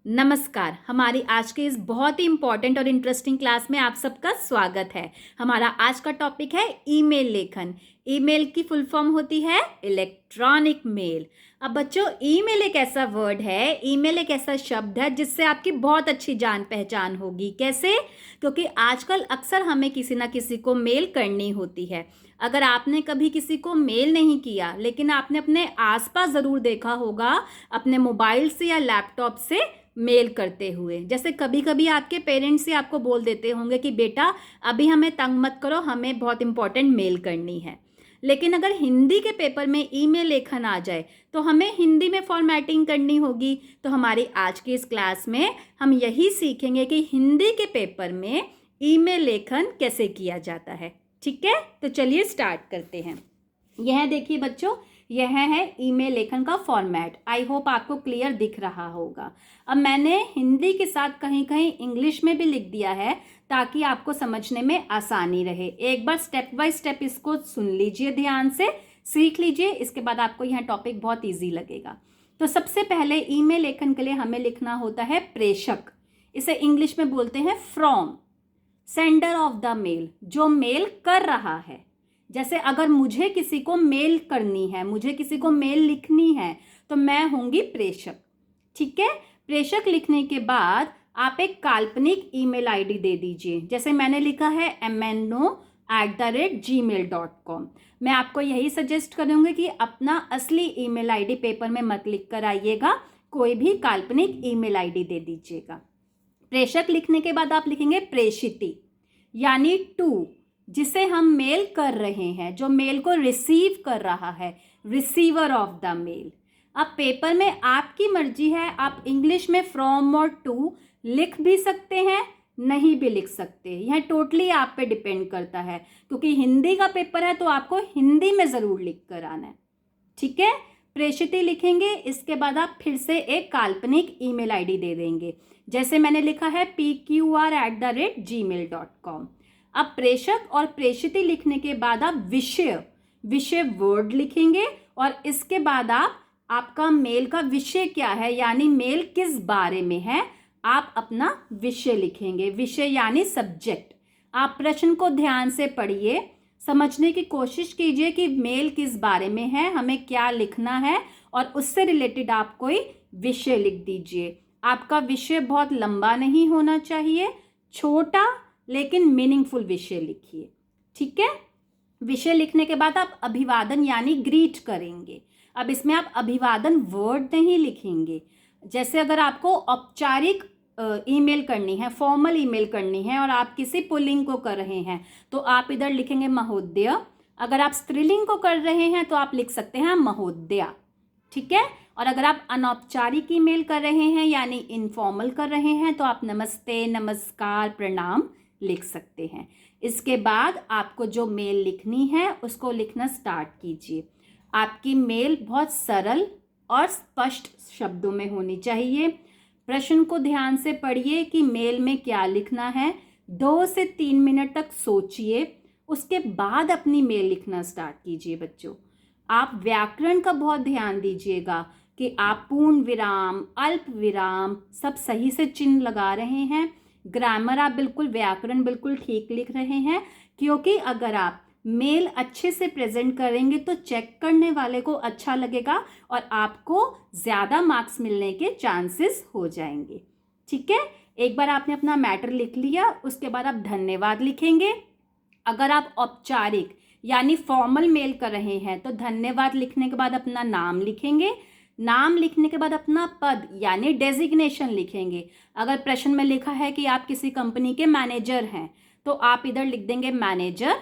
नमस्कार। हमारी आज के इस बहुत ही इम्पॉर्टेंट और इंटरेस्टिंग क्लास में आप सबका स्वागत है। हमारा आज का टॉपिक है ईमेल लेखन। ईमेल की फुल फॉर्म होती है इलेक्ट्रॉनिक मेल। अब बच्चों, ईमेल एक ऐसा वर्ड है, ईमेल एक ऐसा शब्द है जिससे आपकी बहुत अच्छी जान पहचान होगी। कैसे? क्योंकि आजकल अक्सर हमें किसी ना किसी को मेल करनी होती है। अगर आपने कभी किसी को मेल नहीं किया, लेकिन आपने अपने आसपास ज़रूर देखा होगा अपने मोबाइल से या लैपटॉप से मेल करते हुए। जैसे कभी कभी आपके पेरेंट्स ही आपको बोल देते होंगे कि बेटा अभी हमें तंग मत करो, हमें बहुत इंपॉर्टेंट मेल करनी है। लेकिन अगर हिंदी के पेपर में ईमेल लेखन आ जाए तो हमें हिंदी में फॉर्मेटिंग करनी होगी। तो हमारी आज की इस क्लास में हम यही सीखेंगे कि हिंदी के पेपर में ईमेल लेखन कैसे किया जाता है। ठीक है, तो चलिए स्टार्ट करते हैं। यह देखिए बच्चों, यह है ईमेल लेखन का फॉर्मेट। आई होप आपको क्लियर दिख रहा होगा। अब मैंने हिंदी के साथ कहीं कहीं इंग्लिश में भी लिख दिया है ताकि आपको समझने में आसानी रहे। एक बार स्टेप बाय स्टेप इसको सुन लीजिए, ध्यान से सीख लीजिए, इसके बाद आपको यह टॉपिक बहुत ईजी लगेगा। तो सबसे पहले ईमेल लेखन के लिए हमें लिखना होता है प्रेषक। इसे इंग्लिश में बोलते हैं from, sender of the mail, जो मेल कर रहा है। जैसे अगर मुझे किसी को मेल करनी है, मुझे किसी को मेल लिखनी है, तो मैं होंगी प्रेषक। ठीक है, प्रेषक लिखने के बाद आप एक काल्पनिक ईमेल आईडी दे दीजिए। जैसे मैंने लिखा है mno@gmail.com। मैं आपको यही सजेस्ट करूंगी कि अपना असली ईमेल आईडी पेपर में मत लिख कर आइएगा, कोई भी काल्पनिक ईमेल आईडी दे दीजिएगा। प्रेषक लिखने के बाद आप लिखेंगे प्रेषिती, यानी टू, जिसे हम मेल कर रहे हैं, जो मेल को रिसीव कर रहा है, रिसीवर ऑफ द मेल। अब पेपर में आपकी मर्जी है, आप इंग्लिश में फ्रॉम और टू लिख भी सकते हैं, नहीं भी लिख सकते। यह टोटली आप पे डिपेंड करता है, क्योंकि हिंदी का पेपर है तो आपको हिंदी में ज़रूर लिख कर आना है। ठीक है, प्रेषिती लिखेंगे, इसके बाद आप फिर से एक काल्पनिक ईमेल आईडी दे देंगे। जैसे मैंने लिखा है pqr@gmail.com। अब प्रेषक और प्रेषिती लिखने के बाद आप विषय वर्ड लिखेंगे, और इसके बाद आपका मेल का विषय क्या है, यानी मेल किस बारे में है, आप अपना विषय लिखेंगे। विषय यानी सब्जेक्ट। आप प्रश्न को ध्यान से पढ़िए, समझने की कोशिश कीजिए कि मेल किस बारे में है, हमें क्या लिखना है, और उससे रिलेटेड आप कोई विषय लिख दीजिए। आपका विषय बहुत लंबा नहीं होना चाहिए, छोटा लेकिन मीनिंगफुल विषय लिखिए। ठीक है, विषय लिखने के बाद आप अभिवादन यानी ग्रीट करेंगे। अब इसमें आप अभिवादन वर्ड नहीं लिखेंगे। जैसे अगर आपको औपचारिक ईमेल करनी है, फॉर्मल ईमेल करनी है, और आप किसी पुल्लिंग को कर रहे हैं तो आप इधर लिखेंगे महोदय। अगर आप स्त्रीलिंग को कर रहे हैं तो आप लिख सकते हैं महोदया। ठीक है, और अगर आप अनौपचारिक ईमेल कर रहे हैं यानी इनफॉर्मल कर रहे हैं तो आप नमस्ते, नमस्कार, प्रणाम लिख सकते हैं। इसके बाद आपको जो मेल लिखनी है उसको लिखना स्टार्ट कीजिए। आपकी मेल बहुत सरल और स्पष्ट शब्दों में होनी चाहिए। प्रश्न को ध्यान से पढ़िए कि मेल में क्या लिखना है। 2 से 3 मिनट तक सोचिए, उसके बाद अपनी मेल लिखना स्टार्ट कीजिए। बच्चों, आप व्याकरण का बहुत ध्यान दीजिएगा कि आप पूर्ण विराम, अल्प विराम सब सही से चिन्ह लगा रहे हैं। ग्रामर आप बिल्कुल, व्याकरण बिल्कुल ठीक लिख रहे हैं, क्योंकि अगर आप मेल अच्छे से प्रेजेंट करेंगे तो चेक करने वाले को अच्छा लगेगा और आपको ज़्यादा मार्क्स मिलने के चांसेस हो जाएंगे। ठीक है, एक बार आपने अपना मैटर लिख लिया, उसके बाद आप धन्यवाद लिखेंगे। अगर आप औपचारिक यानी फॉर्मल मेल कर रहे हैं तो धन्यवाद लिखने के बाद अपना नाम लिखेंगे। नाम लिखने के बाद अपना पद यानी डेजिग्नेशन लिखेंगे। अगर प्रश्न में लिखा है कि आप किसी कंपनी के मैनेजर हैं तो आप इधर लिख देंगे मैनेजर,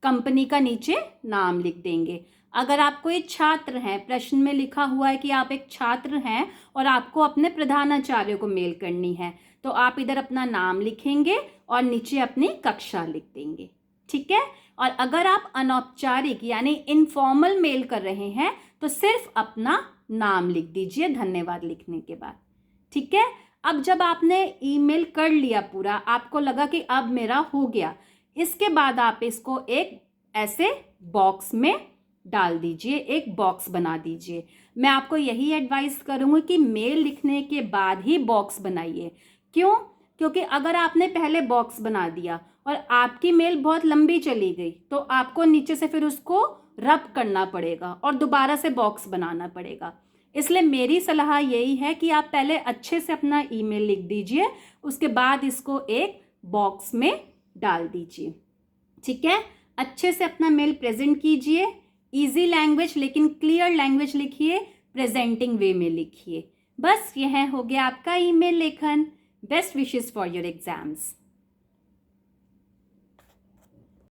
कंपनी का नीचे नाम लिख देंगे। अगर आप कोई छात्र हैं, प्रश्न में लिखा हुआ है कि आप एक छात्र हैं और आपको अपने प्रधानाचार्य को मेल करनी है, तो आप इधर अपना नाम लिखेंगे और नीचे अपनी कक्षा लिख देंगे। ठीक है, और अगर आप अनौपचारिक यानी इनफॉर्मल मेल कर रहे हैं तो सिर्फ अपना नाम लिख दीजिए धन्यवाद लिखने के बाद। ठीक है, अब जब आपने ईमेल कर लिया पूरा, आपको लगा कि अब मेरा हो गया, इसके बाद आप इसको एक ऐसे बॉक्स में डाल दीजिए, एक बॉक्स बना दीजिए। मैं आपको यही एडवाइस करूँगी कि मेल लिखने के बाद ही बॉक्स बनाइए। क्यों? क्योंकि अगर आपने पहले बॉक्स बना दिया और आपकी मेल बहुत लंबी चली गई तो आपको नीचे से फिर उसको रब करना पड़ेगा और दोबारा से बॉक्स बनाना पड़ेगा। इसलिए मेरी सलाह यही है कि आप पहले अच्छे से अपना ईमेल लिख दीजिए, उसके बाद इसको एक बॉक्स में डाल दीजिए। ठीक है, अच्छे से अपना मेल प्रेजेंट कीजिए, इजी लैंग्वेज लेकिन क्लियर लैंग्वेज लिखिए, प्रेजेंटिंग वे में लिखिए। बस यह हो गया आपका ईमेल लेखन। Best wishes for your exams.